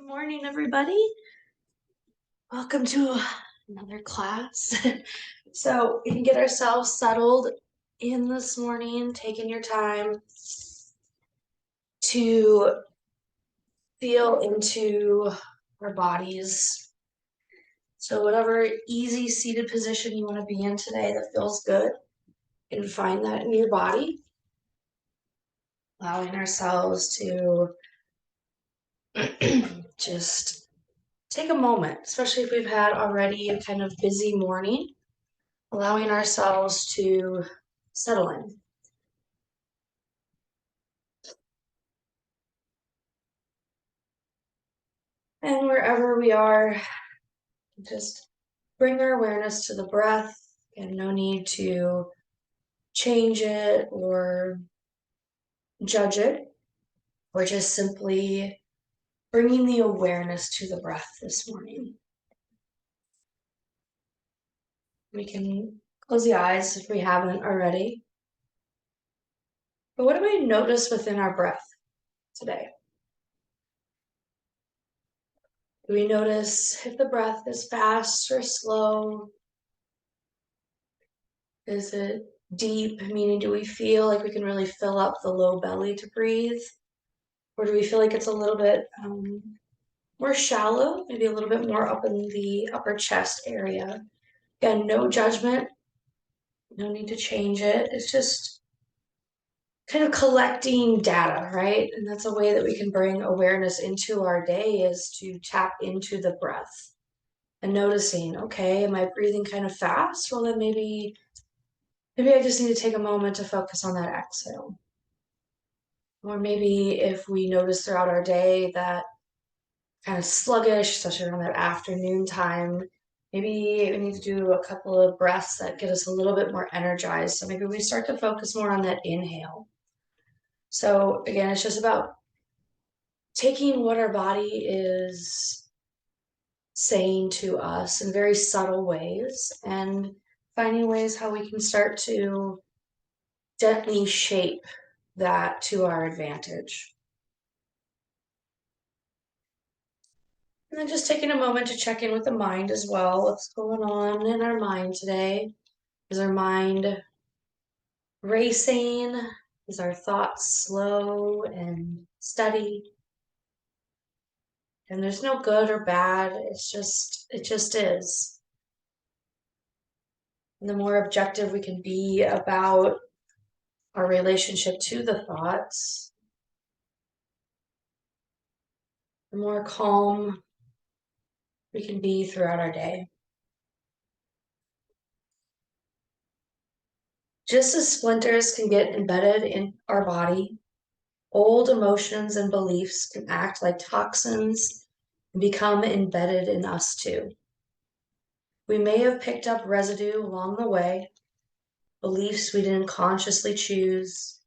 Good morning, everybody. Welcome to another class. So we can get ourselves settled in this morning, taking your time to feel into our bodies. So whatever easy seated position you want to be in today that feels good, you can find that in your body. Allowing ourselves to just take a moment, especially if we've had already a kind of busy morning, allowing ourselves to settle in. And wherever we are, just bring our awareness to the breath, and no need to change it or judge it. We're just simply bringing the awareness to the breath this morning. We can close the eyes if we haven't already. But what do we notice within our breath today? Do we notice if the breath is fast or slow? Is it deep, meaning do we feel like we can really fill up the low belly to breathe? Or do we feel like it's a little bit more shallow, maybe a little bit more up in the upper chest area? Again, no judgment, no need to change it. It's just kind of collecting data, right? And that's a way that we can bring awareness into our day, is to tap into the breath and noticing, okay, am I breathing kind of fast? Well, then maybe I just need to take a moment to focus on that exhale. Or maybe if we notice throughout our day that kind of sluggish, especially around that afternoon time, maybe we need to do a couple of breaths that get us a little bit more energized. So maybe we start to focus more on that inhale. So again, it's just about taking what our body is saying to us in very subtle ways and finding ways how we can start to gently shape that to our advantage. And then just taking a moment to check in with the mind as well. What's going on in our mind today? Is our mind racing? Is our thoughts slow and steady? And there's no good or bad. It just is. And the more objective we can be about our relationship to the thoughts, the more calm we can be throughout our day. Just as splinters can get embedded in our body, old emotions and beliefs can act like toxins and become embedded in us too. We may have picked up residue along the way, beliefs we didn't consciously choose,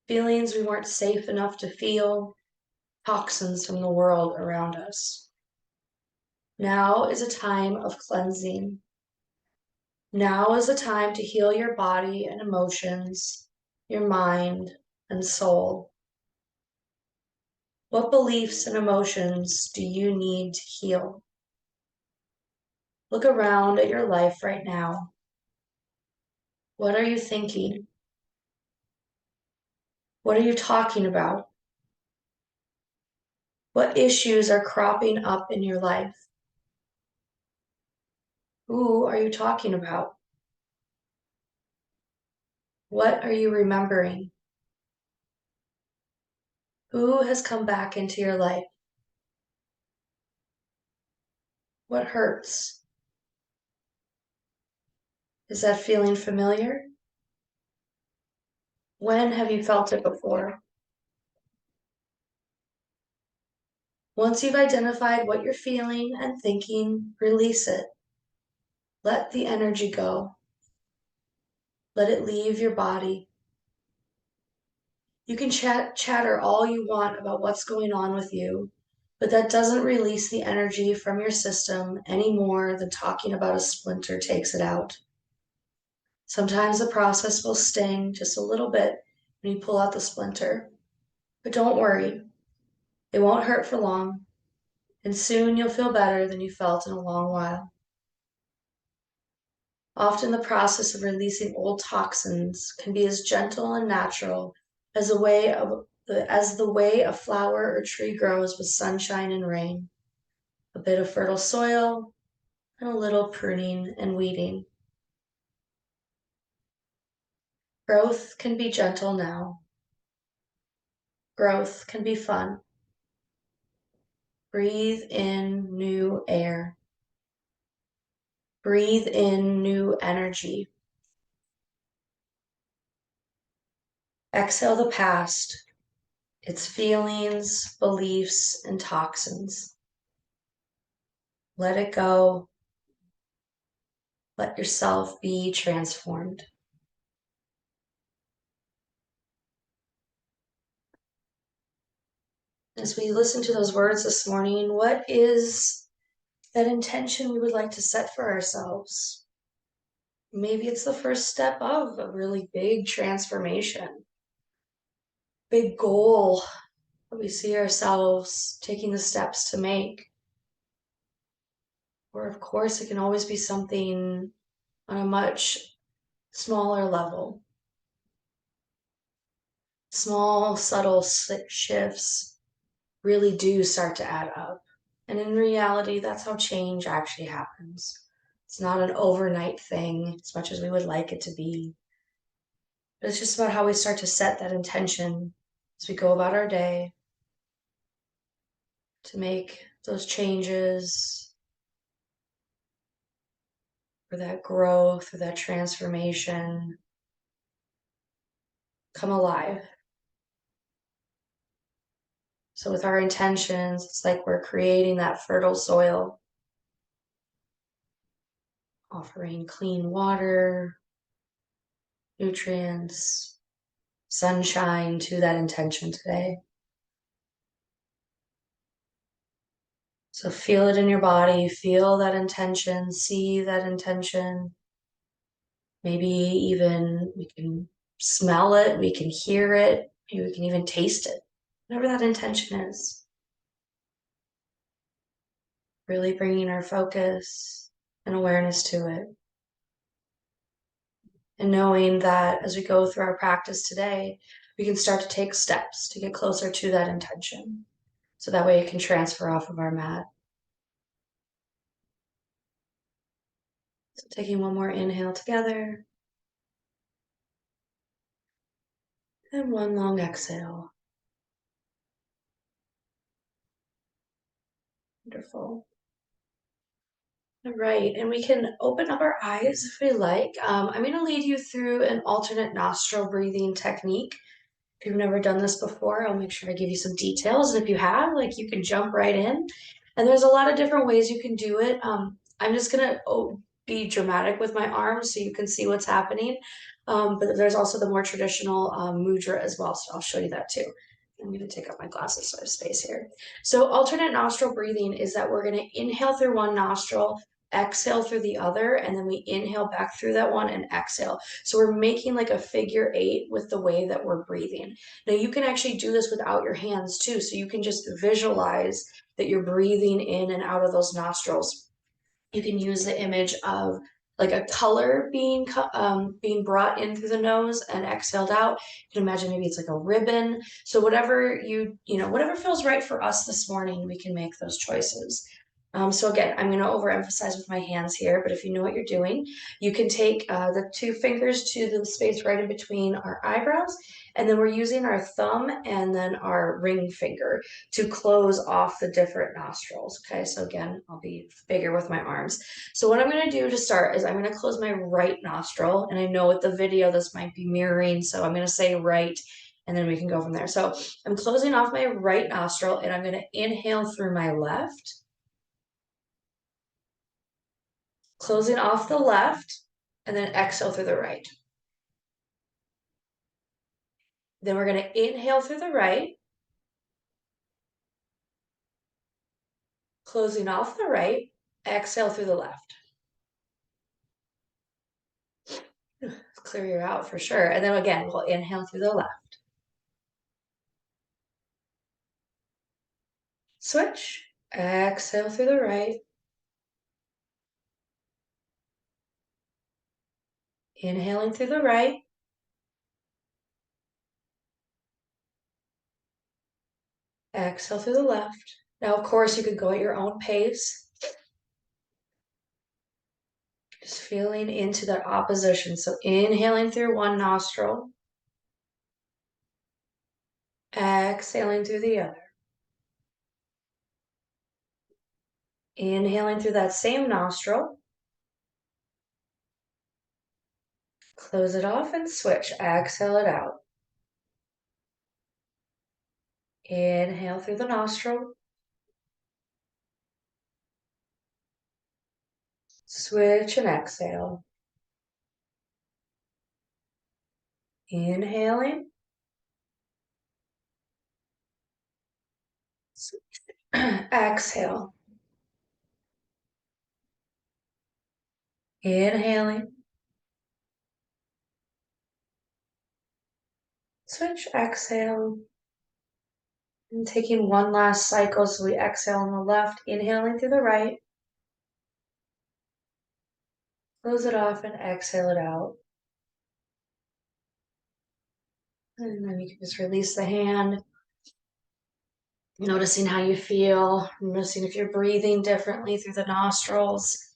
feelings we weren't safe enough to feel, toxins from the world around us. Now is a time of cleansing. Now is a time to heal your body and emotions, your mind and soul. What beliefs and emotions do you need to heal? Look around at your life right now. What are you thinking? What are you talking about? What issues are cropping up in your life? Who are you talking about? What are you remembering? Who has come back into your life? What hurts? Is that feeling familiar? When have you felt it before? Once you've identified what you're feeling and thinking, release it. Let the energy go. Let it leave your body. You can chatter all you want about what's going on with you, but that doesn't release the energy from your system any more than talking about a splinter takes it out. Sometimes the process will sting just a little bit when you pull out the splinter, but don't worry, it won't hurt for long. And soon you'll feel better than you felt in a long while. Often the process of releasing old toxins can be as gentle and natural as the way a flower or tree grows with sunshine and rain, a bit of fertile soil, and a little pruning and weeding. Growth can be gentle now. Growth can be fun. Breathe in new air. Breathe in new energy. Exhale the past, its feelings, beliefs, and toxins. Let it go. Let yourself be transformed. As we listen to those words this morning, what is that intention we would like to set for ourselves? Maybe it's the first step of a really big transformation, big goal that we see ourselves taking the steps to make. Or, of course, it can always be something on a much smaller level. Small, subtle shifts really do start to add up. And in reality, that's how change actually happens. It's not an overnight thing, as much as we would like it to be. But it's just about how we start to set that intention as we go about our day to make those changes, for that growth, or that transformation come alive. So with our intentions, it's like we're creating that fertile soil, offering clean water, nutrients, sunshine to that intention today. So feel it in your body, feel that intention, see that intention. Maybe even we can smell it, we can hear it, maybe we can even taste it, whatever that intention is. Really bringing our focus and awareness to it. And knowing that as we go through our practice today, we can start to take steps to get closer to that intention. So that way it can transfer off of our mat. So taking one more inhale together. And one long exhale. Wonderful. All right, and we can open up our eyes if we like. I'm going to lead you through an alternate nostril breathing technique. If you've never done this before, I'll make sure I give you some details. And if you have, like, you can jump right in. And there's a lot of different ways you can do it. I'm just gonna be dramatic with my arms so you can see what's happening. But there's also the more traditional mudra as well, so I'll show you that too. I'm gonna take out my glasses so I have space here. So alternate nostril breathing is that we're gonna inhale through one nostril, exhale through the other, and then we inhale back through that one and exhale. So we're making like a figure 8 with the way that we're breathing. Now you can actually do this without your hands too. So you can just visualize that you're breathing in and out of those nostrils. You can use the image of like a color being brought in through the nose and exhaled out. You can imagine maybe it's like a ribbon. So whatever whatever feels right for us this morning, we can make those choices. So again, I'm going to overemphasize with my hands here, but if you know what you're doing, you can take the 2 fingers to the space right in between our eyebrows, and then we're using our thumb and then our ring finger to close off the different nostrils. Okay, so again, I'll be bigger with my arms. So what I'm going to do to start is I'm going to close my right nostril, and I know with the video this might be mirroring, so I'm going to say right, and then we can go from there. So I'm closing off my right nostril, and I'm going to inhale through my left. Closing off the left, and then exhale through the right. Then we're going to inhale through the right, closing off the right, exhale through the left. Clear you out for sure. And then again, we'll inhale through the left. Switch, Exhale through the right. Inhaling through the right. Exhale through the left. Now, of course, you could go at your own pace. Just feeling into that opposition. So inhaling through one nostril. Exhaling through the other. Inhaling through that same nostril. Close it off and switch. Exhale it out. Inhale through the nostril. Switch and exhale. Inhaling. Exhale. Inhaling. Switch, exhale. And taking one last cycle, so we exhale on the left, inhaling through the right. Close it off and exhale it out. And then you can just release the hand. Noticing how you feel, noticing if you're breathing differently through the nostrils.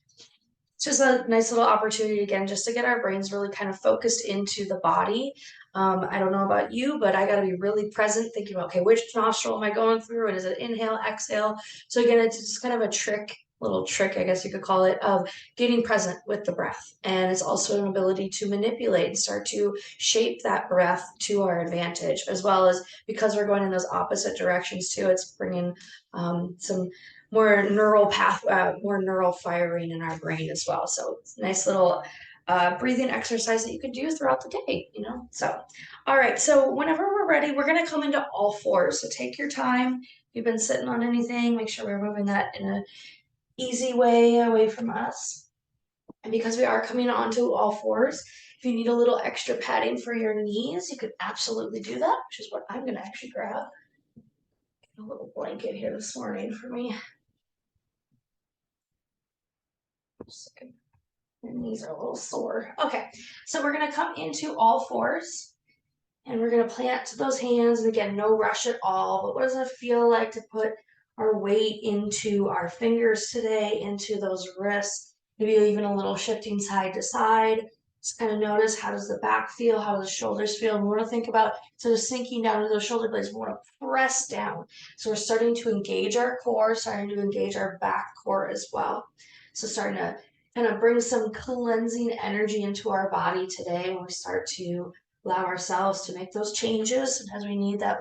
It's just a nice little opportunity, again, just to get our brains really kind of focused into the body. I don't know about you, but I got to be really present thinking about, okay, which nostril am I going through? And is it inhale, exhale? So again, it's just kind of a little trick, I guess you could call it, of getting present with the breath. And it's also an ability to manipulate and start to shape that breath to our advantage, as well as because we're going in those opposite directions too, it's bringing some more more neural firing in our brain as well. So it's a nice little breathing exercise that you can do throughout the day, So, all right. So whenever we're ready, we're going to come into all fours. So take your time. If you've been sitting on anything, make sure we're moving that in an easy way away from us. And because we are coming onto all fours, if you need a little extra padding for your knees, you could absolutely do that, which is what I'm going to actually grab. A little blanket here this morning for me. My knees are a little sore. Okay, so we're gonna come into all fours and we're gonna plant those hands. And again, no rush at all, but what does it feel like to put our weight into our fingers today, into those wrists, maybe even a little shifting side to side. Just kind of notice, how does the back feel? How do the shoulders feel? And we want to think about, instead of sinking down to those shoulder blades, we want to press down. So we're starting to engage our core, starting to engage our back core as well. So starting to kind of bring some cleansing energy into our body today when we start to allow ourselves to make those changes. Sometimes we need that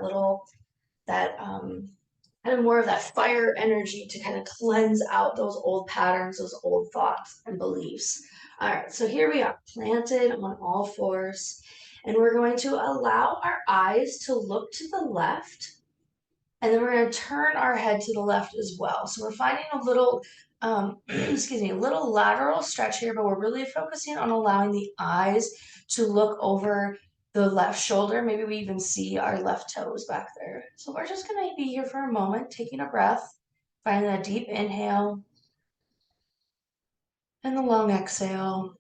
kind of more of that fire energy to kind of cleanse out those old patterns, those old thoughts and beliefs. All right, so here we are, planted on all fours, and we're going to allow our eyes to look to the left, and then we're going to turn our head to the left as well. So we're finding a little, excuse me, a little lateral stretch here, but we're really focusing on allowing the eyes to look over the left shoulder. Maybe we even see our left toes back there. So we're just going to be here for a moment, taking a breath, finding a deep inhale and the long exhale.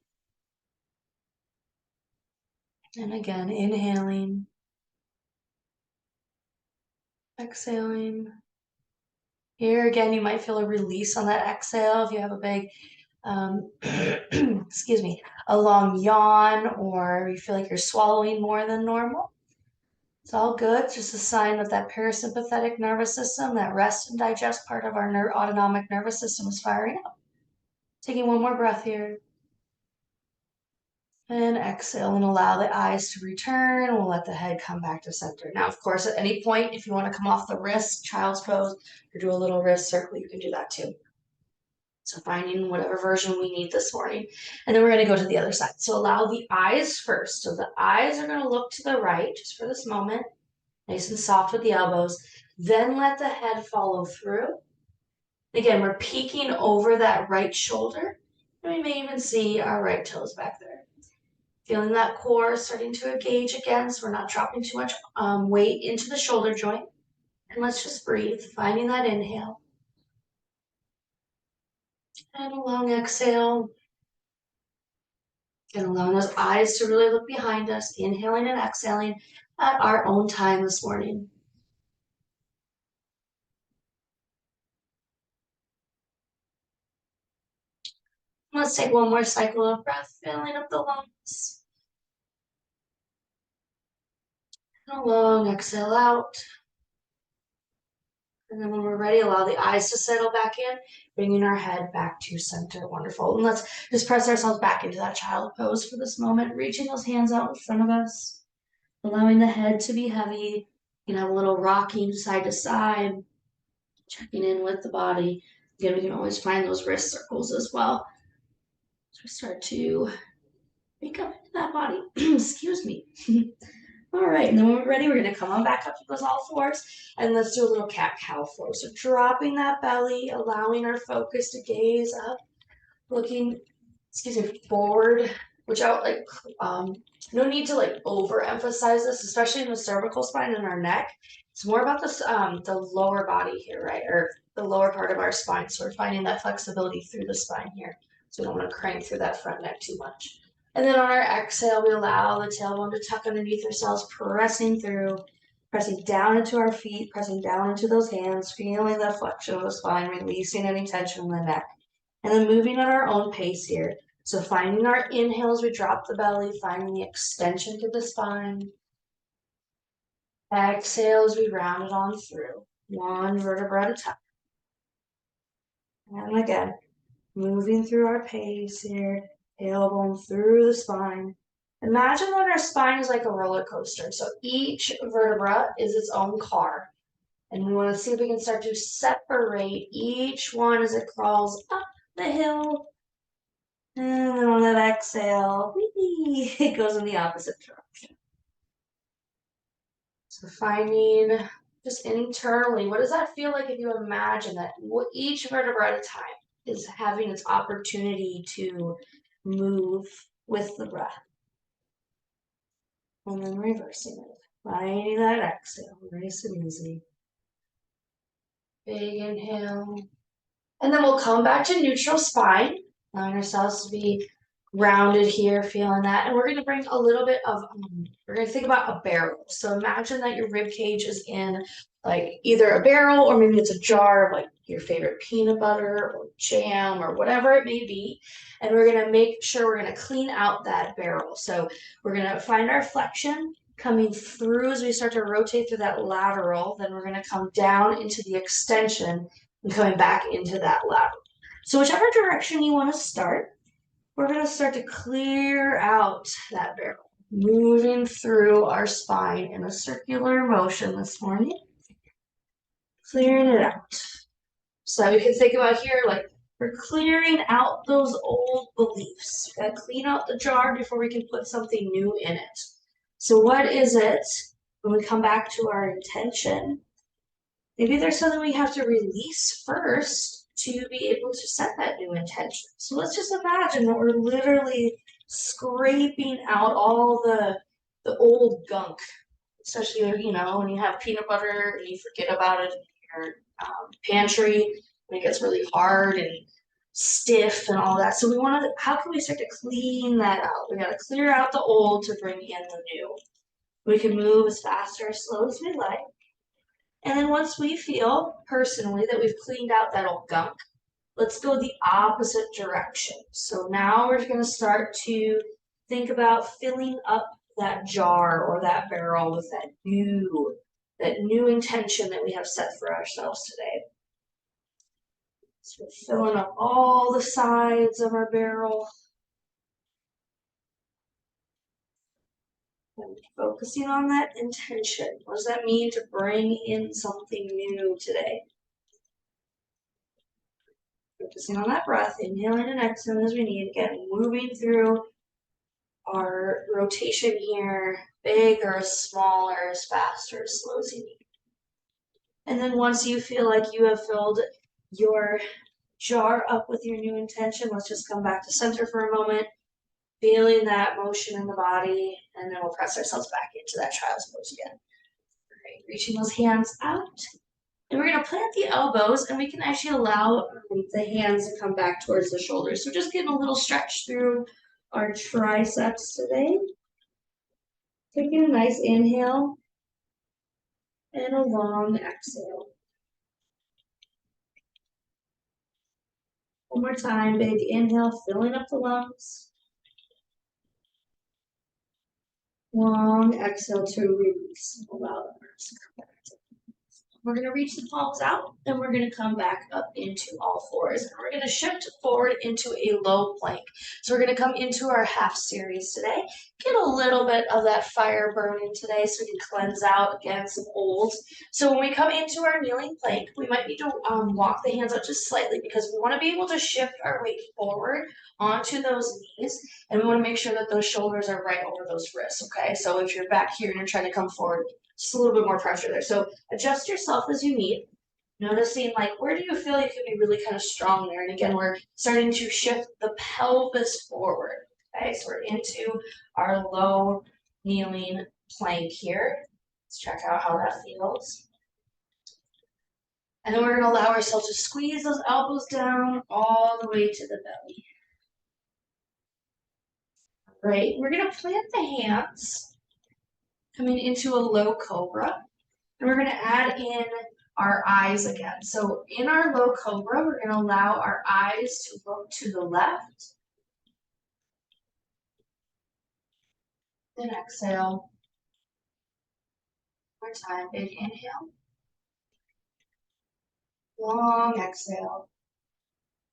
And again, inhaling, exhaling. Here again, you might feel a release on that exhale if you have a big excuse me, a long yawn, or you feel like you're swallowing more than normal. It's all good. It's just a sign of that parasympathetic nervous system, that rest and digest part of our autonomic nervous system is firing up. Taking one more breath here. And exhale and allow the eyes to return. We'll let the head come back to center. Now, of course, at any point, if you want to come off the wrist, child's pose, or do a little wrist circle, you can do that too. So finding whatever version we need this morning. And then we're going to go to the other side. So allow the eyes first. So the eyes are going to look to the right just for this moment. Nice and soft with the elbows. Then let the head follow through. Again, we're peeking over that right shoulder. And we may even see our right toes back there. Feeling that core starting to engage again, so we're not dropping too much weight into the shoulder joint. And let's just breathe, finding that inhale. And a long exhale. And allowing those eyes to really look behind us, inhaling and exhaling at our own time this morning. Let's take one more cycle of breath, filling up the lungs. And a long exhale out. And then when we're ready, allow the eyes to settle back in, bringing our head back to center. Wonderful. And let's just press ourselves back into that child pose for this moment, reaching those hands out in front of us, allowing the head to be heavy. You can have a little rocking side to side, checking in with the body. Again, we can always find those wrist circles as well. So we start to wake up into that body. Excuse me. All right, and then when we're ready, we're gonna come on back up to those all fours, and let's do a little cat-cow flow. So dropping that belly, allowing our focus to gaze up, looking, forward, which I like, no need to like overemphasize this, especially in the cervical spine and our neck. It's more about this, the lower body here, right, or the lower part of our spine. So we're finding that flexibility through the spine here. So we don't want to crank through that front neck too much. And then on our exhale, we allow the tailbone to tuck underneath ourselves, pressing through, pressing down into our feet, pressing down into those hands, feeling that flexion of the spine, releasing any tension in the neck. And then moving at our own pace here. So finding our inhales, we drop the belly, finding the extension to the spine. Exhales, we round it on through, one vertebra at a time. And again, moving through our pace here, tailbone through the spine. Imagine that our spine is like a roller coaster. So each vertebra is its own car. And we want to see if we can start to separate each one as it crawls up the hill. And then on that exhale, whee, it goes in the opposite direction. So finding just internally, what does that feel like if you imagine that each vertebra at a time is having its opportunity to move with the breath. And then reversing it. Finding that exhale, nice and easy. Big inhale. And then we'll come back to neutral spine, allowing ourselves to be rounded here, feeling that. And we're going to bring a little bit of, we're going to think about a barrel. So imagine that your rib cage is in like either a barrel or maybe it's a jar of like your favorite peanut butter or jam or whatever it may be. And we're going to make sure we're going to clean out that barrel. So we're going to find our flexion coming through as we start to rotate through that lateral. Then we're going to come down into the extension and coming back into that lateral. So whichever direction you want to start, we're going to start to clear out that barrel, moving through our spine in a circular motion this morning, clearing it out. So we can think about here, like we're clearing out those old beliefs. We got to clean out the jar before we can put something new in it. So what is it when we come back to our intention? Maybe there's something we have to release first to be able to set that new intention. So let's just imagine that we're literally scraping out all the old gunk, especially when you have peanut butter and you forget about it in your pantry when it gets really hard and stiff and all that. So we want to, how can we start to clean that out? We got to clear out the old to bring in the new. We can move as fast or as slow as we like. And then once we feel personally that we've cleaned out that old gunk, let's go the opposite direction. So now we're going to start to think about filling up that jar or that barrel with that new intention that we have set for ourselves today. So we're filling up all the sides of our barrel. And focusing on that intention. What does that mean to bring in something new today? Focusing on that breath, inhaling and exhaling as we need. Again, moving through our rotation here, big or small or as fast or as slow as you need. And then once you feel like you have filled your jar up with your new intention, let's just come back to center for a moment, feeling that motion in the body, and then we'll press ourselves back into that child's pose again. All right, reaching those hands out. And we're gonna plant the elbows, and we can actually allow the hands to come back towards the shoulders. So just getting a little stretch through our triceps today. Taking a nice inhale and a long exhale. One more time, big inhale, filling up the lungs. Long exhale to release. Allow the arms to come back. We're going to reach the palms out, and we're going to come back up into all fours. And we're going to shift forward into a low plank. So we're going to come into our half series today. Get a little bit of that fire burning today so we can cleanse out, again, some old. So when we come into our kneeling plank, we might need to walk the hands out just slightly because we want to be able to shift our weight forward onto those knees, and we want to make sure that those shoulders are right over those wrists, okay? So if you're back here and you're trying to come forward, just a little bit more pressure there. So adjust yourself as you need. Noticing like where do you feel you can be really kind of strong there. And again, we're starting to shift the pelvis forward. Okay, so we're into our low kneeling plank here. Let's check out how that feels. And then we're going to allow ourselves to squeeze those elbows down all the way to the belly. Right, we're going to plant the hands coming into a low cobra. And we're going to add in our eyes again. So in our low cobra, we're going to allow our eyes to look to the left. Then exhale. One more time, big inhale. Long exhale.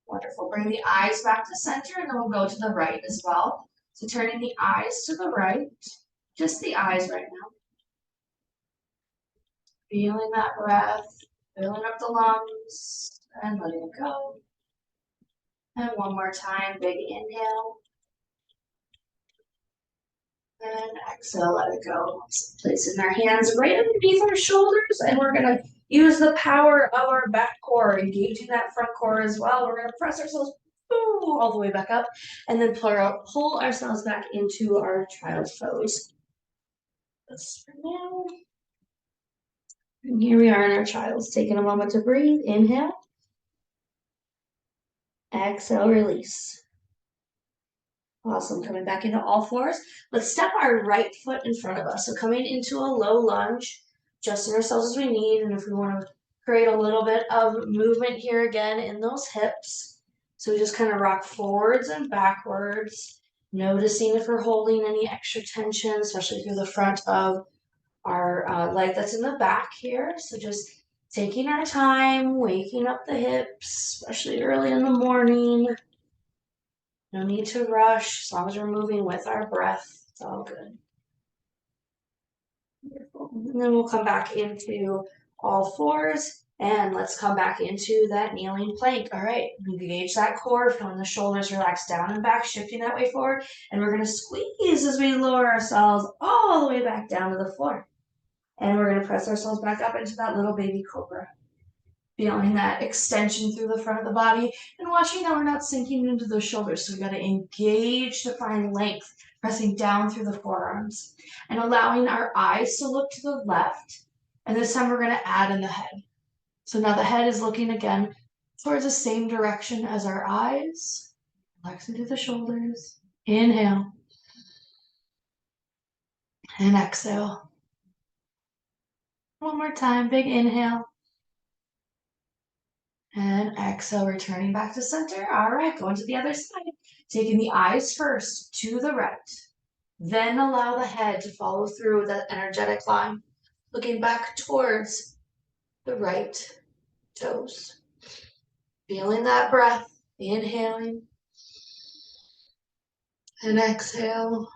Wonderful. Bring the eyes back to center, and then we'll go to the right as well. So turning the eyes to the right, just the eyes right now. Feeling that breath, filling up the lungs, and letting it go. And one more time, big inhale. And exhale, let it go. Placing our hands right underneath our shoulders, and we're gonna use the power of our back core, engaging that front core as well. We're gonna press ourselves all the way back up, and then pull ourselves back into our child's pose. That's for now. And here we are in our child's. Taking a moment to breathe. Inhale. Exhale, release. Awesome. Coming back into all fours. Let's step our right foot in front of us. So coming into a low lunge, adjusting ourselves as we need. And if we want to create a little bit of movement here again in those hips. So we just kind of rock forwards and backwards, noticing if we're holding any extra tension, especially through the front of our leg that's in the back here. So just taking our time, waking up the hips, especially early in the morning. No need to rush, as long as we're moving with our breath, it's all good. Wonderful. And then we'll come back into all fours, and let's come back into that kneeling plank. All right, engage that core, feeling the shoulders relax down and back, shifting that way forward, and we're gonna squeeze as we lower ourselves all the way back down to the floor. And we're gonna press ourselves back up into that little baby cobra. Feeling that extension through the front of the body and watching how we're not sinking into those shoulders. So we got to engage to find length, pressing down through the forearms and allowing our eyes to look to the left. And this time we're going to add in the head. So now the head is looking again towards the same direction as our eyes. Relax into the shoulders. Inhale. And exhale. One more time, big inhale. And exhale, returning back to center. All right, going to the other side. Taking the eyes first to the right. Then allow the head to follow through that energetic line. Looking back towards the right toes. Feeling that breath. Inhaling. And exhale.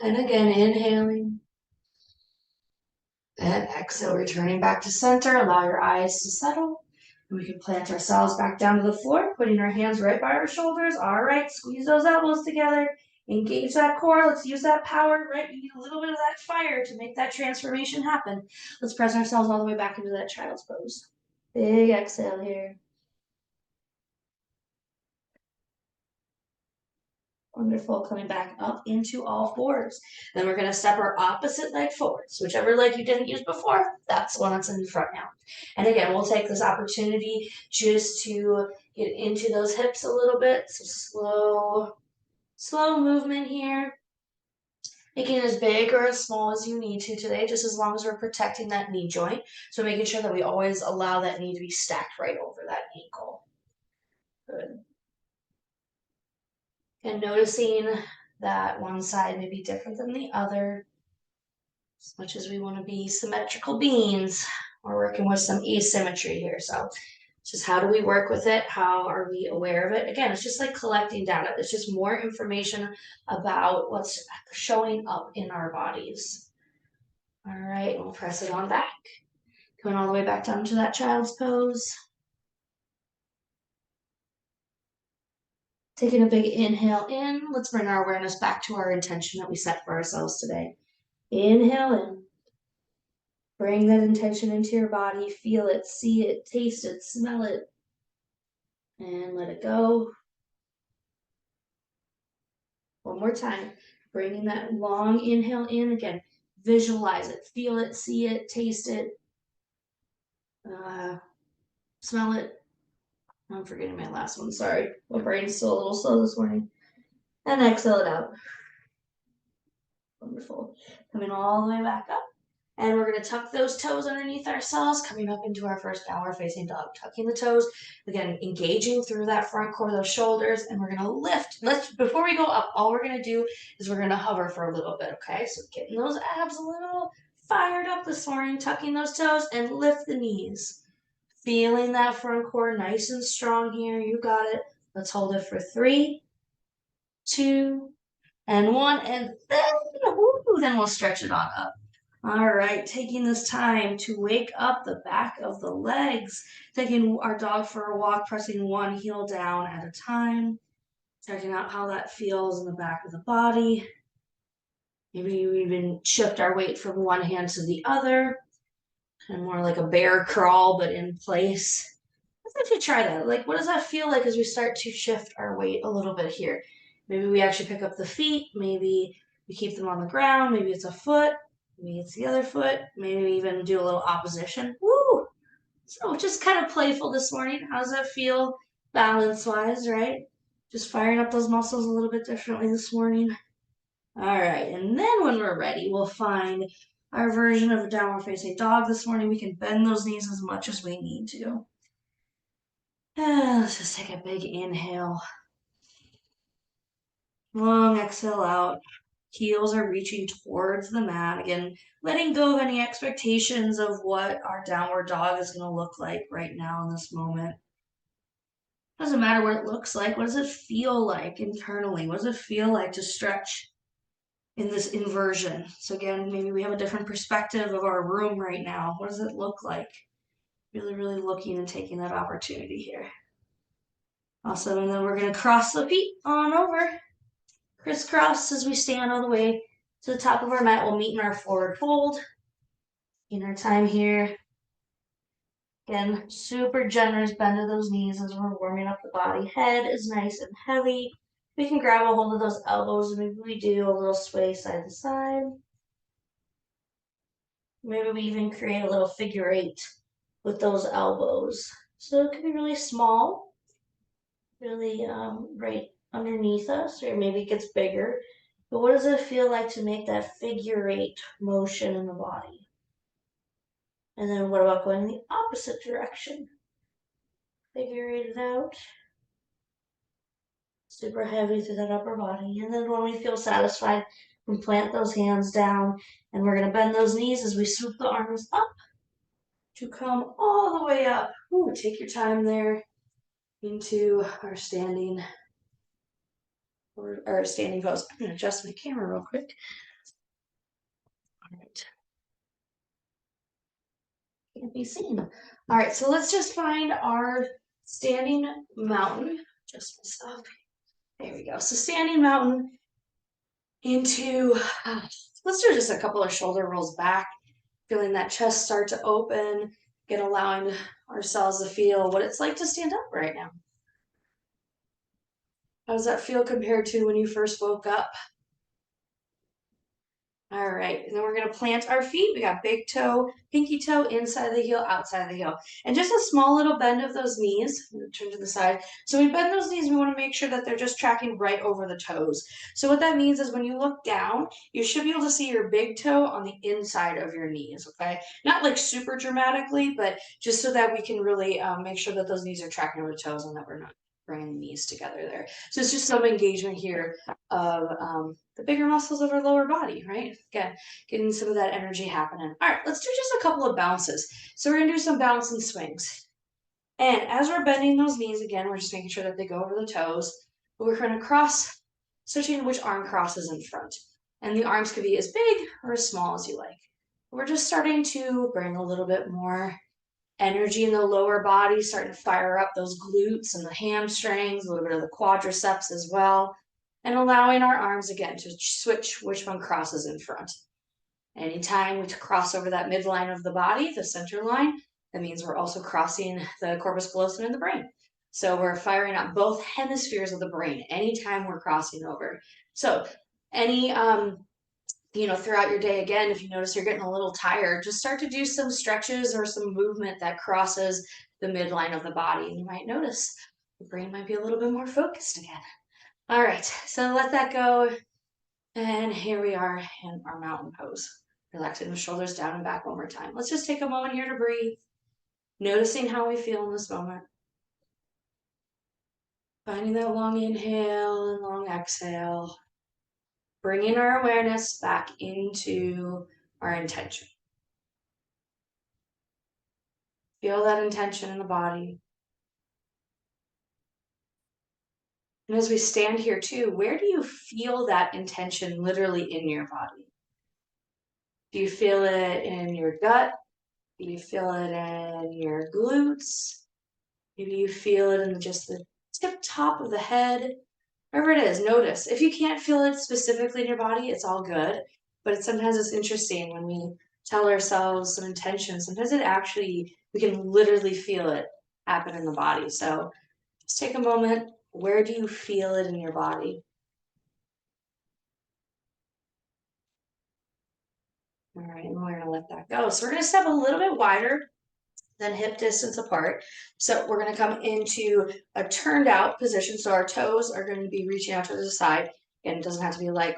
And again, inhaling. And exhale, returning back to center. Allow your eyes to settle. And we can plant ourselves back down to the floor, putting our hands right by our shoulders. All right, squeeze those elbows together. Engage that core. Let's use that power, right? We need a little bit of that fire to make that transformation happen. Let's press ourselves all the way back into that child's pose. Big exhale here. Wonderful. Coming back up into all fours. Then we're going to step our opposite leg forwards. Whichever leg you didn't use before, that's the one that's in front now. And again, we'll take this opportunity just to get into those hips a little bit. So slow movement here. Making it as big or as small as you need to today, just as long as we're protecting that knee joint. So making sure that we always allow that knee to be stacked right over that ankle. Good. And noticing that one side may be different than the other. As much as we want to be symmetrical beings, we're working with some asymmetry here. So just how do we work with it? How are we aware of it? Again, it's just like collecting data. It's just more information about what's showing up in our bodies. All right, we'll press it on back. Going all the way back down to that child's pose. Taking a big inhale in. Let's bring our awareness back to our intention that we set for ourselves today. Inhale in. Bring that intention into your body. Feel it, see it, taste it, smell it. And let it go. One more time. Bringing that long inhale in again. Visualize it, feel it, see it, taste it, smell it. I'm forgetting my last one, sorry. My brain's still a little slow this morning. And exhale it out. Wonderful. Coming all the way back up. And we're going to tuck those toes underneath ourselves, coming up into our first downward facing dog. Tucking the toes, again, engaging through that front core, those shoulders, and we're going to lift. Before we go up, all we're going to do is we're going to hover for a little bit, okay? So getting those abs a little fired up this morning, tucking those toes, and lift the knees. Feeling that front core nice and strong here. You got it. Let's hold it for 3, 2, and 1, and then we'll stretch it on up. All right, taking this time to wake up the back of the legs, taking our dog for a walk, pressing one heel down at a time, checking out how that feels in the back of the body. Maybe we even shift our weight from one hand to the other, and more like a bear crawl, but in place. Let's actually try that. Like, what does that feel like as we start to shift our weight a little bit here? Maybe we actually pick up the feet, maybe we keep them on the ground, maybe it's a foot, maybe it's the other foot, maybe we even do a little opposition. Woo! So just kind of playful this morning. How does that feel balance-wise, right? Just firing up those muscles a little bit differently this morning. All right, and then when we're ready, we'll find our version of a downward facing dog this morning. We can bend those knees as much as we need to. Let's just take a big inhale. Long exhale out. Heels are reaching towards the mat. Again, letting go of any expectations of what our downward dog is going to look like right now in this moment. Doesn't matter what it looks like. What does it feel like internally? What does it feel like to stretch in this inversion? So again, maybe we have a different perspective of our room right now. What does it look like? Really, really looking and taking that opportunity here. Awesome, and then we're going to cross the feet on over. Crisscross as we stand all the way to the top of our mat. We'll meet in our forward fold. In our time here. Again, super generous bend of those knees as we're warming up the body. Head is nice and heavy. We can grab a hold of those elbows and maybe we do a little sway side to side. Maybe we even create a little figure 8 with those elbows. So it can be really small, really right underneath us, or maybe it gets bigger. But what does it feel like to make that figure 8 motion in the body? And then what about going in the opposite direction? Figure it out. Super heavy through that upper body. And then when we feel satisfied, we plant those hands down and we're going to bend those knees as we swoop the arms up to come all the way up. Ooh, take your time there into our standing pose. I'm going to adjust my camera real quick. All right. Can't be seen. All right, so let's just find our standing mountain. Just myself. There we go. So standing mountain into, let's do just a couple of shoulder rolls back, feeling that chest start to open, allowing ourselves to feel what it's like to stand up right now. How does that feel compared to when you first woke up? All right, and then we're gonna plant our feet. We got big toe, pinky toe, inside the heel, outside the heel. And just a small little bend of those knees. Turn to the side. So we bend those knees, we wanna make sure that they're just tracking right over the toes. So what that means is when you look down, you should be able to see your big toe on the inside of your knees, okay? Not like super dramatically, but just so that we can really make sure that those knees are tracking over the toes and that we're not bringing the knees together there. So it's just some engagement here of the bigger muscles of our lower body, right? Again, getting some of that energy happening. All right, let's do just a couple of bounces. So we're gonna do some bounce and swings. And as we're bending those knees, again, we're just making sure that they go over the toes. But we're gonna cross, switching which arm crosses in front. And the arms could be as big or as small as you like. We're just starting to bring a little bit more energy in the lower body, starting to fire up those glutes and the hamstrings, a little bit of the quadriceps as well, and allowing our arms again to switch which one crosses in front. Anytime we cross over that midline of the body, the center line, that means we're also crossing the corpus callosum in the brain. So we're firing up both hemispheres of the brain anytime we're crossing over. So any throughout your day, again, if you notice you're getting a little tired, just start to do some stretches or some movement that crosses the midline of the body. And you might notice the brain might be a little bit more focused again. All right, so let that go. And here we are in our mountain pose. Relaxing the shoulders down and back one more time. Let's just take a moment here to breathe, noticing how we feel in this moment. Finding that long inhale and long exhale. Bringing our awareness back into our intention. Feel that intention in the body. And as we stand here too, where do you feel that intention literally in your body? Do you feel it in your gut? Do you feel it in your glutes? Maybe you feel it in just the tip top of the head. Wherever it is, notice. If you can't feel it specifically in your body, it's all good. But sometimes it's interesting when we tell ourselves some intention. Sometimes we can literally feel it happen in the body. So just take a moment. Where do you feel it in your body? All right, and we're gonna let that go. So we're gonna step a little bit wider than hip distance apart. So we're gonna come into a turned out position. So our toes are gonna be reaching out to the side. And it doesn't have to be like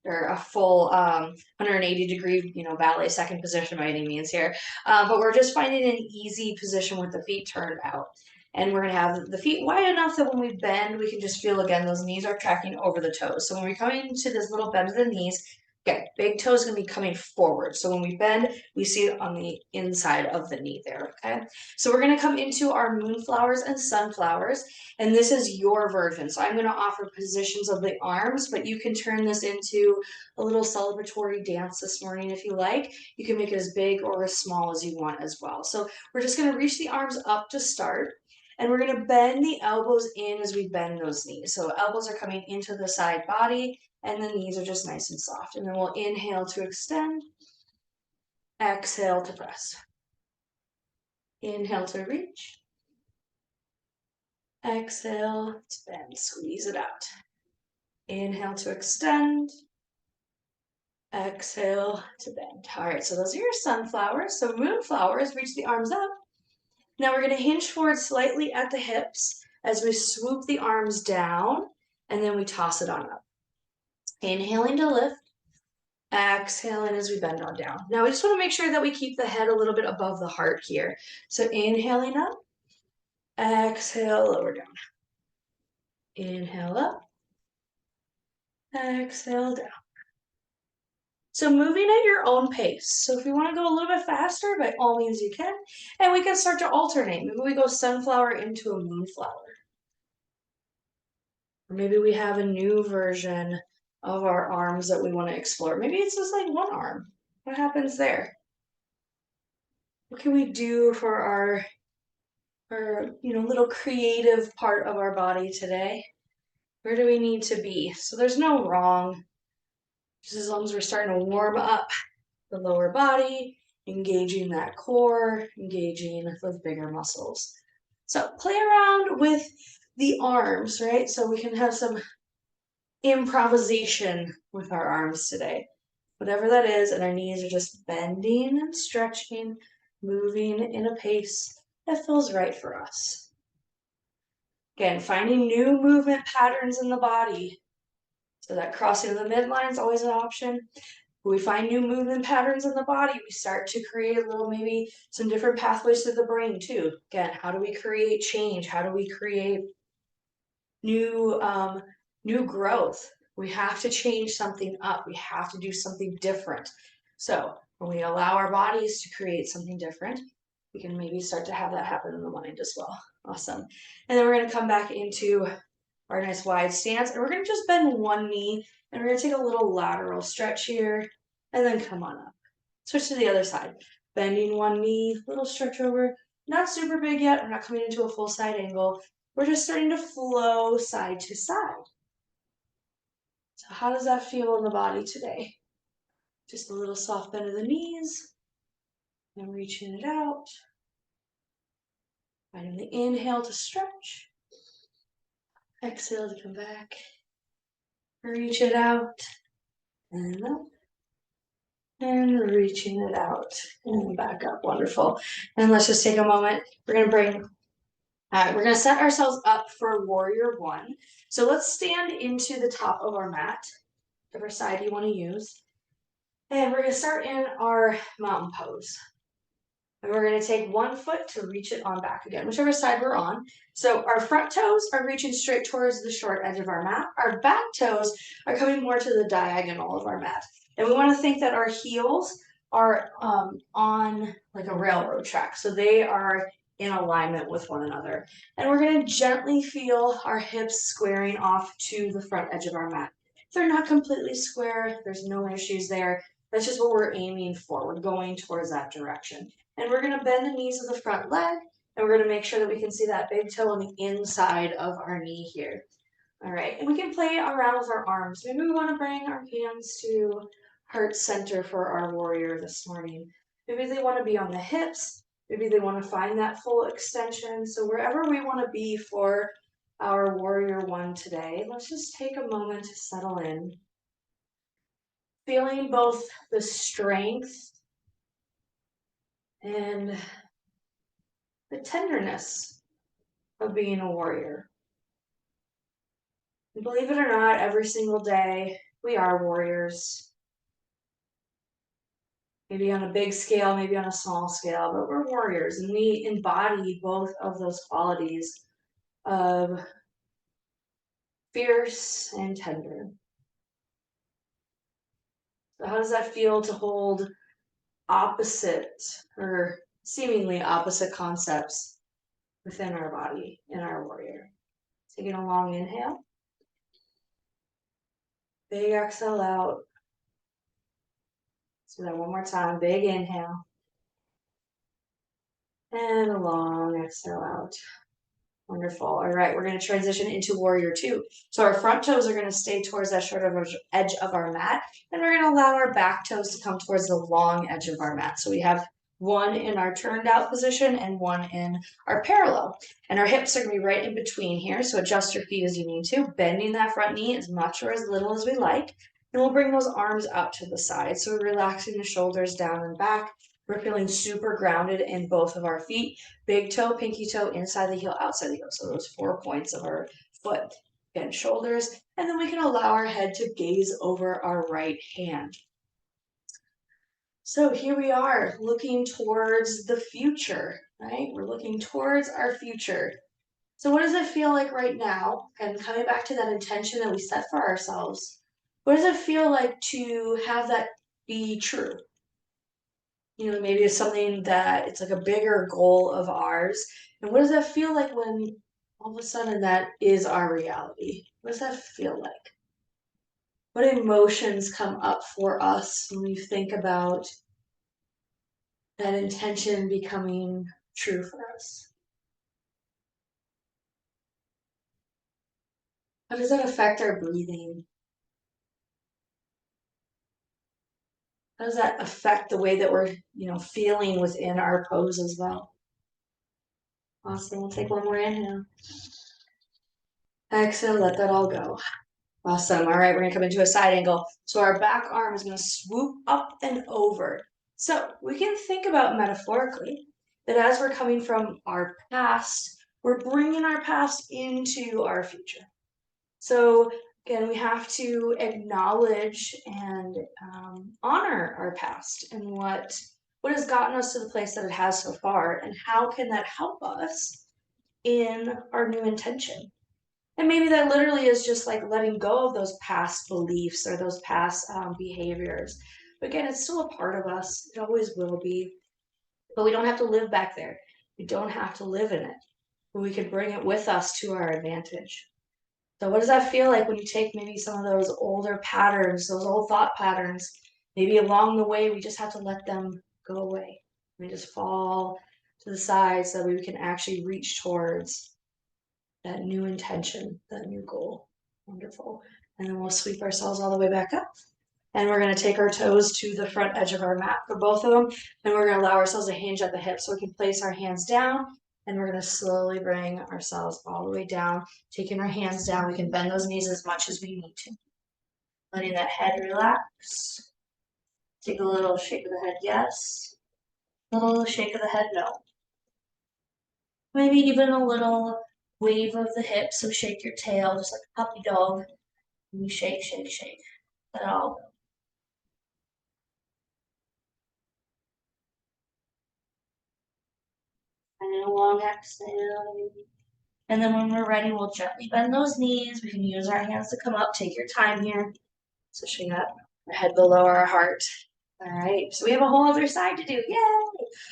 or a full 180 degree, ballet second position by any means here. But we're just finding an easy position with the feet turned out. And we're gonna have the feet wide enough that when we bend, we can just feel again, those knees are tracking over the toes. So when we're coming to this little bend of the knees, okay, big toe is gonna be coming forward. So when we bend, we see it on the inside of the knee there, okay? So we're gonna come into our moonflowers and sunflowers, and this is your version. So I'm gonna offer positions of the arms, but you can turn this into a little celebratory dance this morning if you like. You can make it as big or as small as you want as well. So we're just gonna reach the arms up to start. And we're gonna bend the elbows in as we bend those knees. So elbows are coming into the side body and the knees are just nice and soft. And then we'll inhale to extend, exhale to press. Inhale to reach, exhale to bend, squeeze it out. Inhale to extend, exhale to bend. All right, so those are your sunflowers. So moonflowers, reach the arms up. Now we're gonna hinge forward slightly at the hips as we swoop the arms down and then we toss it on up. Inhaling to lift, exhaling as we bend on down. Now we just wanna make sure that we keep the head a little bit above the heart here. So inhaling up, exhale, lower down. Inhale up, exhale down. So moving at your own pace. So if you want to go a little bit faster, by all means you can. And we can start to alternate. Maybe we go sunflower into a moonflower. Or maybe we have a new version of our arms that we want to explore. Maybe it's just like one arm. What happens there? What can we do for our little creative part of our body today? Where do we need to be? So there's no wrong. Just as long as we're starting to warm up the lower body, engaging that core, engaging those bigger muscles. So play around with the arms, right? So we can have some improvisation with our arms today. Whatever that is, and our knees are just bending and stretching, moving in a pace that feels right for us. Again, finding new movement patterns in the body. So that crossing of the midline is always an option. When we find new movement patterns in the body, we start to create a little, maybe some different pathways to the brain too. Again, how do we create change? How do we create new new growth? We have to change something up. We have to do something different. So when we allow our bodies to create something different, we can maybe start to have that happen in the mind as well. Awesome. And then we're going to come back into our nice wide stance, and we're going to just bend one knee, and we're going to take a little lateral stretch here, and then come on up. Switch to the other side. Bending one knee, little stretch over. Not super big yet. We're not coming into a full side angle. We're just starting to flow side to side. So how does that feel in the body today? Just a little soft bend of the knees, and reaching it out. Finding the inhale to stretch. Exhale to come back. Reach it out, and up. And reaching it out and back up. Wonderful. And let's just take a moment. We're going to set ourselves up for warrior one. So let's stand into the top of our mat, whatever side you want to use. And we're going to start in our mountain pose. And we're going to take one foot to reach it on back again, whichever side we're on. So our front toes are reaching straight towards the short edge of our mat. Our back toes are coming more to the diagonal of our mat. And we want to think that our heels are on like a railroad track. So they are in alignment with one another. And we're going to gently feel our hips squaring off to the front edge of our mat. If they're not completely square, there's no issues there. That's just what we're aiming for. We're going towards that direction. And we're going to bend the knees of the front leg, and we're going to make sure that we can see that big toe on the inside of our knee here. All right, and we can play around with our arms. Maybe we want to bring our hands to heart center for our warrior this morning. Maybe they want to be on the hips. Maybe they want to find that full extension. So wherever we want to be for our warrior one today, let's just take a moment to settle in. Feeling both the strength and the tenderness of being a warrior. And believe it or not, every single day we are warriors. Maybe on a big scale, maybe on a small scale, but we're warriors, and we embody both of those qualities of fierce and tender. So how does that feel to hold opposite or seemingly opposite concepts within our body in our warrior? Taking a long inhale. Big exhale out. So that one more time, big inhale. And a long exhale out. Wonderful. All right, we're going to transition into warrior two. So our front toes are going to stay towards that short edge of our mat, and we're going to allow our back toes to come towards the long edge of our mat. So we have one in our turned out position and one in our parallel. And our hips are going to be right in between here, so adjust your feet as you need to, bending that front knee as much or as little as we like. And we'll bring those arms out to the side. So we're relaxing the shoulders down and back. We're feeling super grounded in both of our feet. Big toe, pinky toe, inside the heel, outside the heel. So those 4 points of our foot. Again, shoulders. And then we can allow our head to gaze over our right hand. So here we are looking towards the future, right? We're looking towards our future. So what does it feel like right now? And coming back to that intention that we set for ourselves, what does it feel like to have that be true? You know, maybe it's something that it's like a bigger goal of ours. And what does that feel like when all of a sudden that is our reality? What does that feel like? What emotions come up for us when we think about that intention becoming true for us? How does that affect our breathing? How does that affect the way that we're, feeling within our pose as well? Awesome. We'll take one more inhale. Exhale, let that all go. Awesome. All right, we're gonna come into a side angle. So our back arm is gonna swoop up and over. So we can think about metaphorically that as we're coming from our past, we're bringing our past into our future. So again, we have to acknowledge and honor our past and what has gotten us to the place that it has so far, and how can that help us in our new intention. And maybe that literally is just like letting go of those past beliefs or those past behaviors. But again, it's still a part of us. It always will be. But we don't have to live back there. We don't have to live in it. But we can bring it with us to our advantage. So, what does that feel like when you take maybe some of those older patterns, those old thought patterns? Maybe along the way, we just have to let them go away. We just fall to the side so that we can actually reach towards that new intention, that new goal. Wonderful. And then we'll sweep ourselves all the way back up. And we're going to take our toes to the front edge of our mat for both of them. And we're going to allow ourselves to hinge at the hips so we can place our hands down. And we're going to slowly bring ourselves all the way down. Taking our hands down, we can bend those knees as much as we need to. Letting that head relax. Take a little shake of the head, yes. A little shake of the head, no. Maybe even a little wave of the hips, so shake your tail just like a puppy dog. And you shake, shake, shake. Let it all go. And then a long exhale. And then when we're ready, we'll gently bend those knees. We can use our hands to come up. Take your time here. So shake up our head below our heart. All right, so we have a whole other side to do. Yay!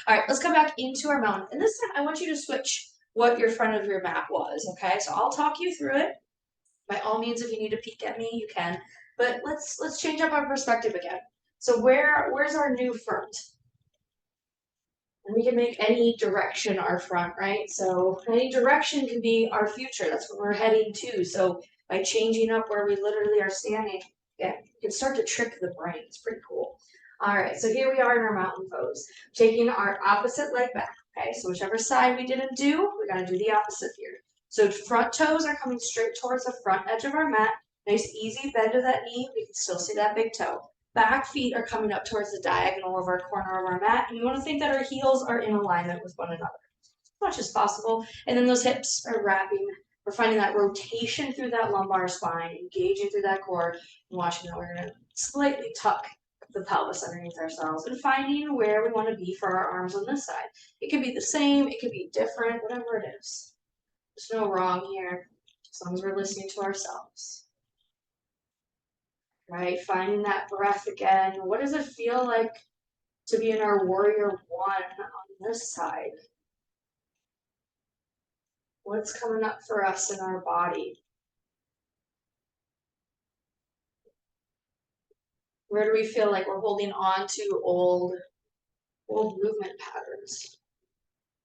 All right, let's come back into our mountain. And this time I want you to switch what your front of your mat was, okay? So I'll talk you through it. By all means, if you need to peek at me, you can. But let's change up our perspective again. So where's our new front? And we can make any direction our front, right? So any direction can be our future. That's what we're heading to. So by changing up where we literally are standing, yeah, you can start to trick the brain. It's pretty cool. All right, so here we are in our mountain pose, taking our opposite leg back. Okay, so whichever side we didn't do, we're gonna do the opposite here. So front toes are coming straight towards the front edge of our mat. Nice easy bend of that knee. We can still see that big toe. Back feet are coming up towards the diagonal of our corner of our mat, and we want to think that our heels are in alignment with one another as much as possible. And then those hips are wrapping. We're finding that rotation through that lumbar spine, engaging through that core, and watching how we're going to slightly tuck the pelvis underneath ourselves and finding where we want to be for our arms on this side. It could be the same, it could be different, whatever it is. There's no wrong here, as long as we're listening to ourselves. Right? Finding that breath again. What does it feel like to be in our warrior one on this side? What's coming up for us in our body? Where do we feel like we're holding on to old movement patterns,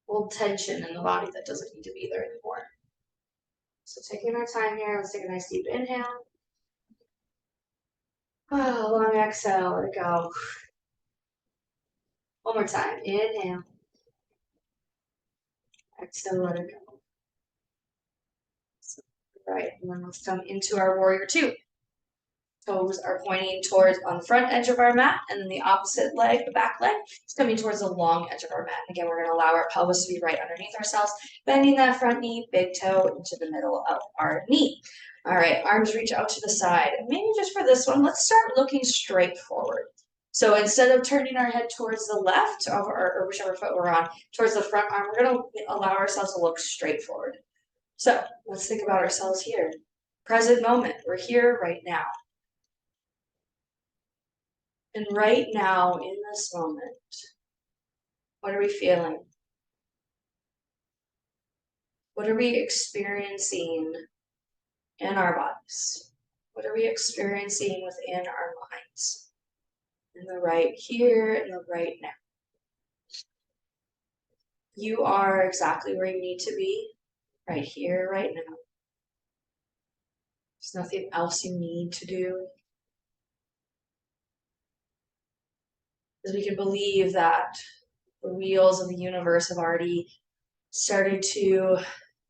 old tension in the body that doesn't need to be there anymore? So taking our time here, let's take a nice deep inhale. Oh, long exhale, let it go. One more time, inhale. Exhale, let it go. Right, and then let's come into our warrior two. Toes are pointing towards on the front edge of our mat, and then the opposite leg, the back leg, is coming towards the long edge of our mat. Again, we're going to allow our pelvis to be right underneath ourselves, bending that front knee, big toe into the middle of our knee. All right, arms reach out to the side. And maybe just for this one, let's start looking straight forward. So instead of turning our head towards the left, or whichever foot we're on, towards the front arm, we're going to allow ourselves to look straight forward. So let's think about ourselves here. Present moment, we're here right now. And right now, in this moment, what are we feeling? What are we experiencing in our bodies? What are we experiencing within our minds? In the right here, in the right now. You are exactly where you need to be, right here, right now. There's nothing else you need to do. Because we can believe that the wheels of the universe have already started to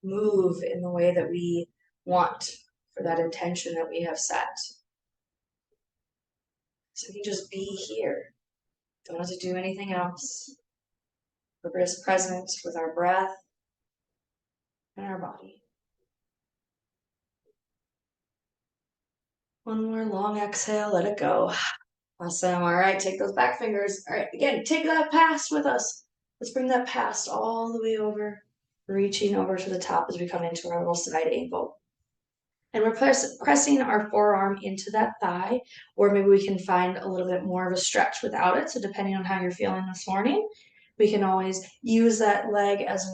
move in the way that we want, for that intention that we have set. So we can just be here. Don't have to do anything else. We're just present with our breath and our body. One more long exhale, let it go. Awesome. All right, take those back fingers. All right, again, take that past with us. Let's bring that past all the way over, reaching over to the top as we come into our little side angle. And we're pressing our forearm into that thigh, or maybe we can find a little bit more of a stretch without it. So depending on how you're feeling this morning, we can always use that leg as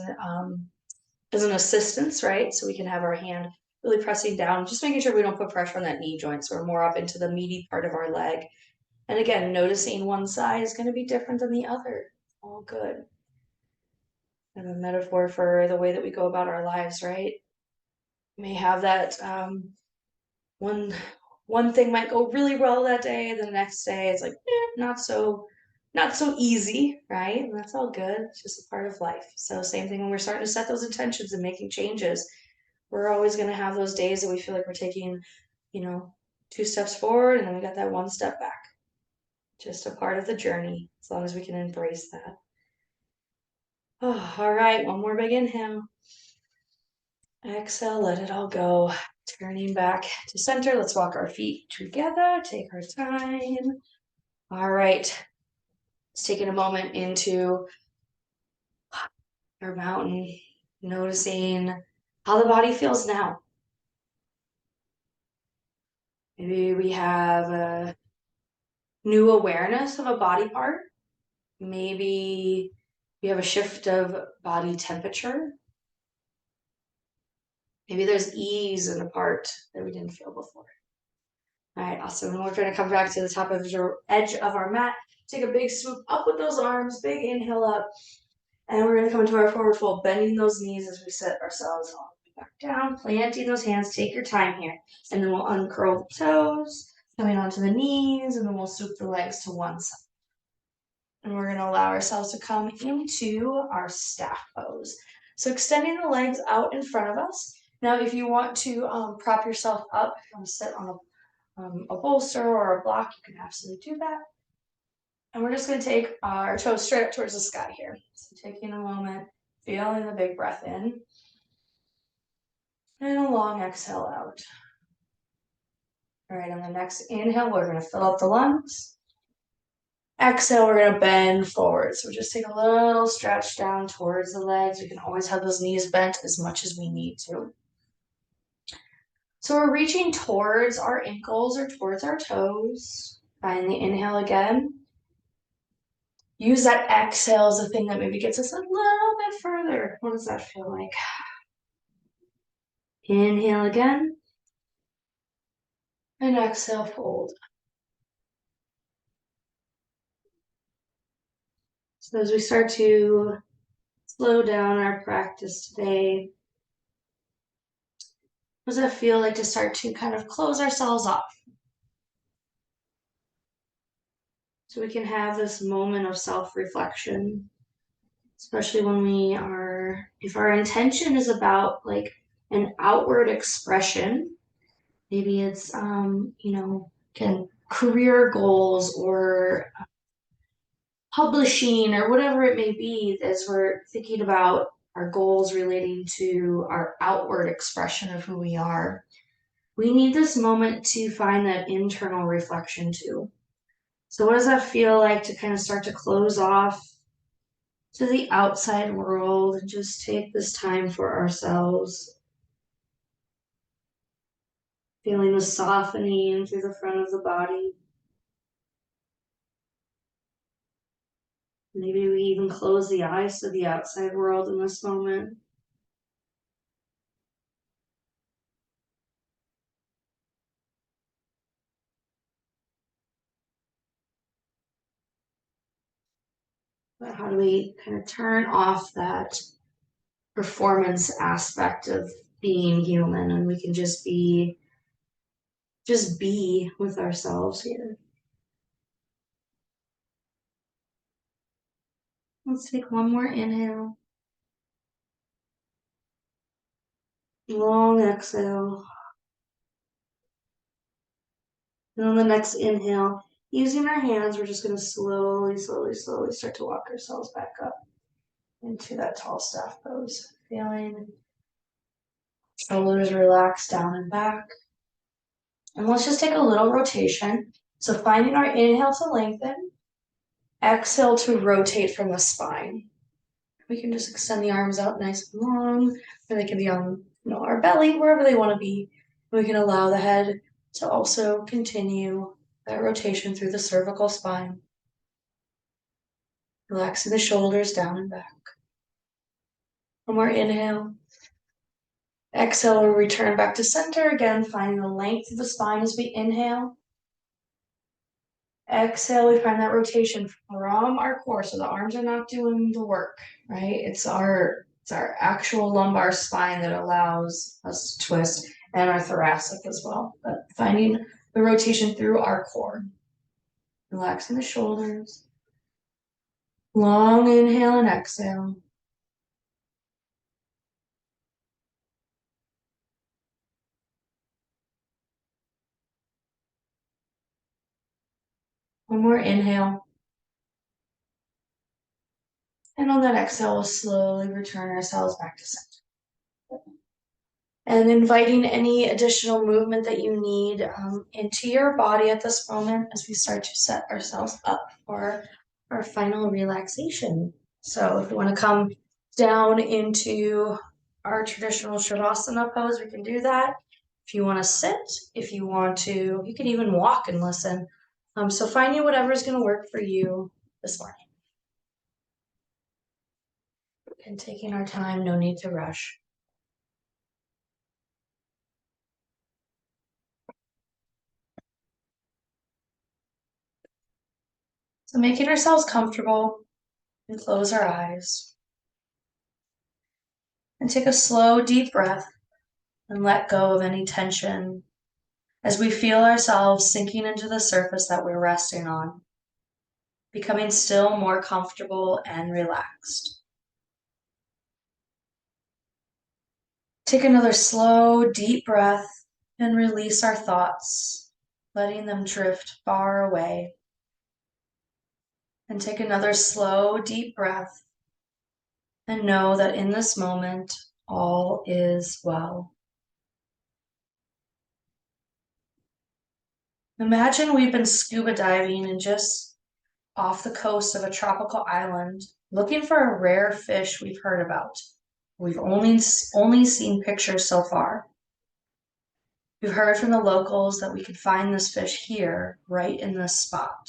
an assistance, right? So we can have our hand really pressing down, just making sure we don't put pressure on that knee joint. So we're more up into the meaty part of our leg. And again, noticing one side is going to be different than the other. All good. And a metaphor for the way that we go about our lives, right? We may have that one thing might go really well that day, and the next day it's like not so easy, right? And that's all good. It's just a part of life. So same thing when we're starting to set those intentions and making changes. We're always going to have those days that we feel like we're taking, 2 steps forward, and then we got that 1 step back. Just a part of the journey, as long as we can embrace that. Oh, all right, one more big inhale. Exhale, let it all go. Turning back to center. Let's walk our feet together. Take our time. All right. Let's take a moment into our mountain, noticing how the body feels now. Maybe we have a new awareness of a body part. Maybe we have a shift of body temperature. Maybe there's ease in a part that we didn't feel before. All right, awesome. And we're going to come back to the top of your edge of our mat. Take a big swoop up with those arms, big inhale up. And we're going to come into our forward fold, bending those knees as we set ourselves all the way back down, planting those hands. Take your time here. And then we'll uncurl the toes, coming onto the knees, and then we'll swoop the legs to one side. And we're going to allow ourselves to come into our staff pose. So extending the legs out in front of us. Now, if you want to prop yourself up, if you want to sit on a bolster or a block, you can absolutely do that. And we're just going to take our toes straight up towards the sky here. So taking a moment, feeling the big breath in, and a long exhale out. All right, on the next inhale, we're going to fill up the lungs. Exhale, we're going to bend forward. So just take a little stretch down towards the legs. We can always have those knees bent as much as we need to. So we're reaching towards our ankles or towards our toes. Find the inhale again. Use that exhale as a thing that maybe gets us a little bit further. What does that feel like? Inhale again. And exhale, fold. So as we start to slow down our practice today, what does that feel like to start to kind of close ourselves off? So we can have this moment of self-reflection, especially when if our intention is about like an outward expression, maybe it's, career goals or publishing or whatever it may be, as we're thinking about our goals relating to our outward expression of who we are, we need this moment to find that internal reflection too. So what does that feel like to kind of start to close off to the outside world and just take this time for ourselves? Feeling the softening through the front of the body. Maybe we even close the eyes to the outside world in this moment. But how do we kind of turn off that performance aspect of being human, and we can just be with ourselves here? Let's take one more inhale. Long exhale. And on the next inhale, using our hands, we're just going to slowly, slowly, slowly start to walk ourselves back up into that tall staff pose. Feeling shoulders relax down and back. And let's just take a little rotation. So finding our inhale to lengthen, exhale to rotate from the spine. We can just extend the arms out nice and long, or they can be on our belly, wherever they want to be. We can allow the head to also continue that rotation through the cervical spine. Relaxing the shoulders down and back. One more inhale. Exhale, we'll return back to center. Again, finding the length of the spine as we inhale. Exhale, we find that rotation from our core. So the arms are not doing the work, right? It's our actual lumbar spine that allows us to twist, and our thoracic as well. But finding the rotation through our core. Relaxing the shoulders. Long inhale and exhale. One more inhale. And on that exhale, we'll slowly return ourselves back to center. And inviting any additional movement that you need into your body at this moment as we start to set ourselves up for our final relaxation. So if you want to come down into our traditional Shavasana pose, we can do that. If you want to sit, if you want to, you can even walk and listen. So finding whatever is going to work for you this morning. And taking our time, no need to rush. So making ourselves comfortable and close our eyes. And take a slow, deep breath and let go of any tension as we feel ourselves sinking into the surface that we're resting on, becoming still more comfortable and relaxed. Take another slow, deep breath and release our thoughts, letting them drift far away. And take another slow, deep breath and know that in this moment, all is well. Imagine we've been scuba diving and just off the coast of a tropical island, looking for a rare fish we've heard about. We've only seen pictures so far. We've heard from the locals that we could find this fish here, right in this spot.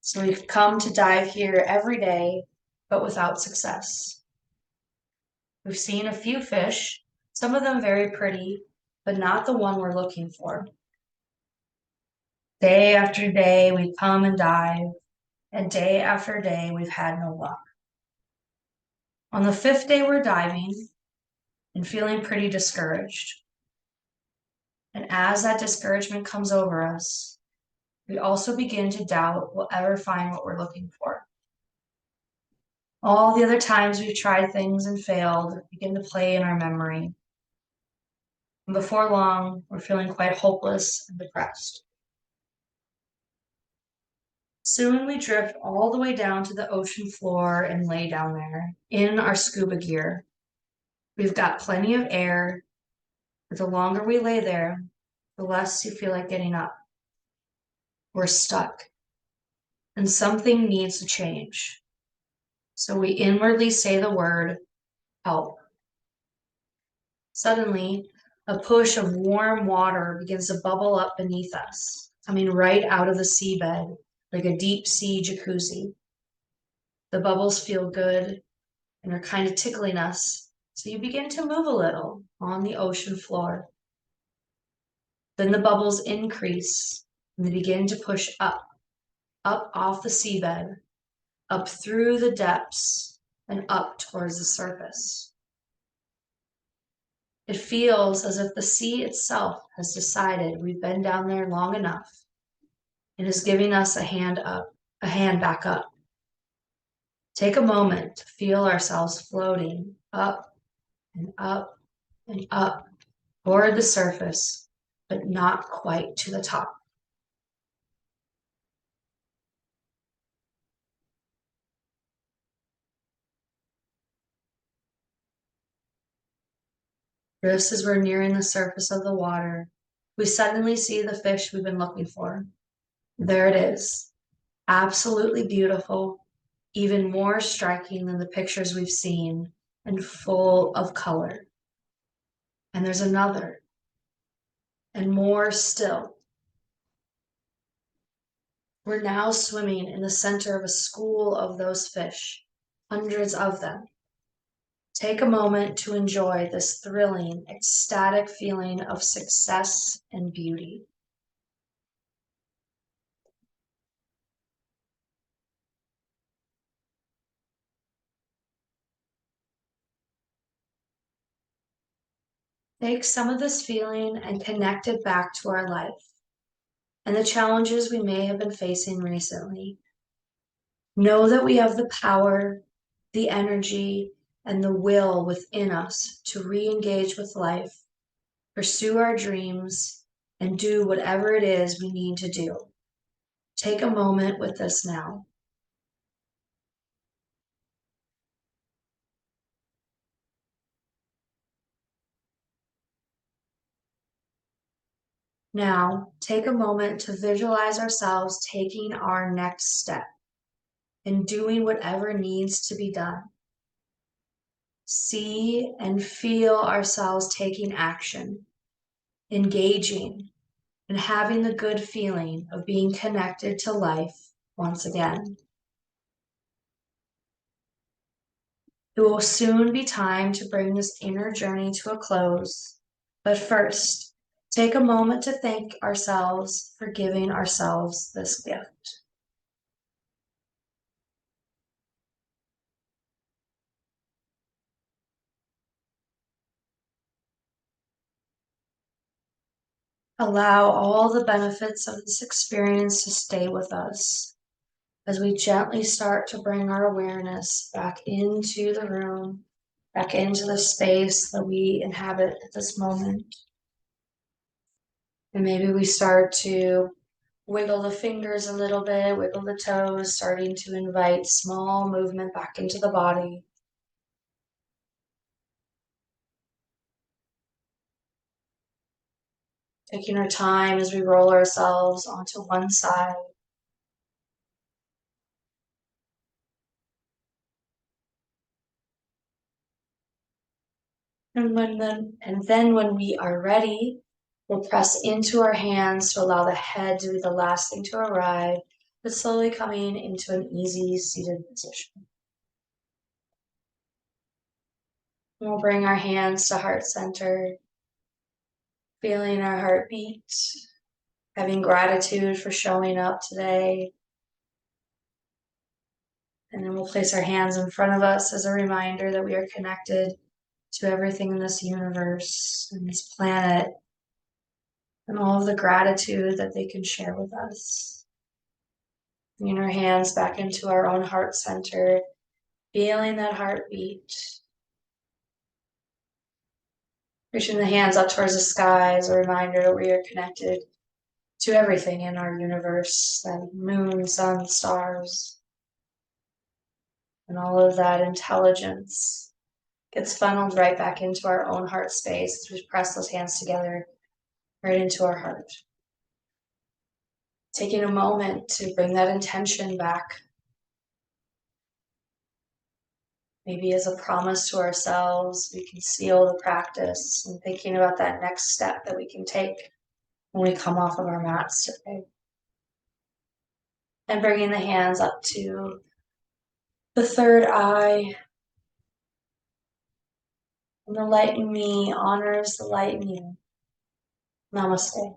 So we've come to dive here every day, but without success. We've seen a few fish, some of them very pretty, but not the one we're looking for. Day after day, we come and dive, and day after day, we've had no luck. On the fifth day, we're diving and feeling pretty discouraged. And as that discouragement comes over us, we also begin to doubt we'll ever find what we're looking for. All the other times we've tried things and failed begin to play in our memory. And before long, we're feeling quite hopeless and depressed. Soon we drift all the way down to the ocean floor and lay down there in our scuba gear. We've got plenty of air, but the longer we lay there, the less you feel like getting up. We're stuck, and something needs to change. So we inwardly say the word, help. Suddenly, a push of warm water begins to bubble up beneath us, coming right out of the seabed like a deep sea jacuzzi. The bubbles feel good and are kind of tickling us, so you begin to move a little on the ocean floor. Then the bubbles increase and they begin to push up off the seabed, up through the depths, and up towards the surface. It feels as if the sea itself has decided we've been down there long enough and is giving us a hand back up. Take a moment to feel ourselves floating up and up and up toward the surface, but not quite to the top. Just as we're nearing the surface of the water, we suddenly see the fish we've been looking for. There it is, absolutely beautiful, even more striking than the pictures we've seen, and full of color. And there's another, and more still. We're now swimming in the center of a school of those fish, hundreds of them. Take a moment to enjoy this thrilling, ecstatic feeling of success and beauty. Take some of this feeling and connect it back to our life and the challenges we may have been facing recently. Know that we have the power, the energy, and the will within us to re-engage with life, pursue our dreams, and do whatever it is we need to do. Take a moment with this now. Now, take a moment to visualize ourselves taking our next step and doing whatever needs to be done. See and feel ourselves taking action, engaging, and having the good feeling of being connected to life once again. It will soon be time to bring this inner journey to a close, but first, take a moment to thank ourselves for giving ourselves this gift. Allow all the benefits of this experience to stay with us as we gently start to bring our awareness back into the room, back into the space that we inhabit at this moment. And maybe we start to wiggle the fingers a little bit, wiggle the toes, starting to invite small movement back into the body. Taking our time as we roll ourselves onto one side. And then when we are ready, we'll press into our hands to allow the head to be the last thing to arrive, but slowly coming into an easy seated position. And we'll bring our hands to heart center, feeling our heartbeat, having gratitude for showing up today. And then we'll place our hands in front of us as a reminder that we are connected to everything in this universe and this planet, and all of the gratitude that they can share with us. Bringing our hands back into our own heart center, feeling that heartbeat. Reaching the hands up towards the sky as a reminder that we are connected to everything in our universe, the moon, sun, stars, and all of that intelligence gets funneled right back into our own heart space as we press those hands together right into our heart. Taking a moment to bring that intention back, maybe as a promise to ourselves. We can seal the practice and thinking about that next step that we can take when we come off of our mats today. And bringing the hands up to the third eye. And the light in me honors the light in you. Namaste.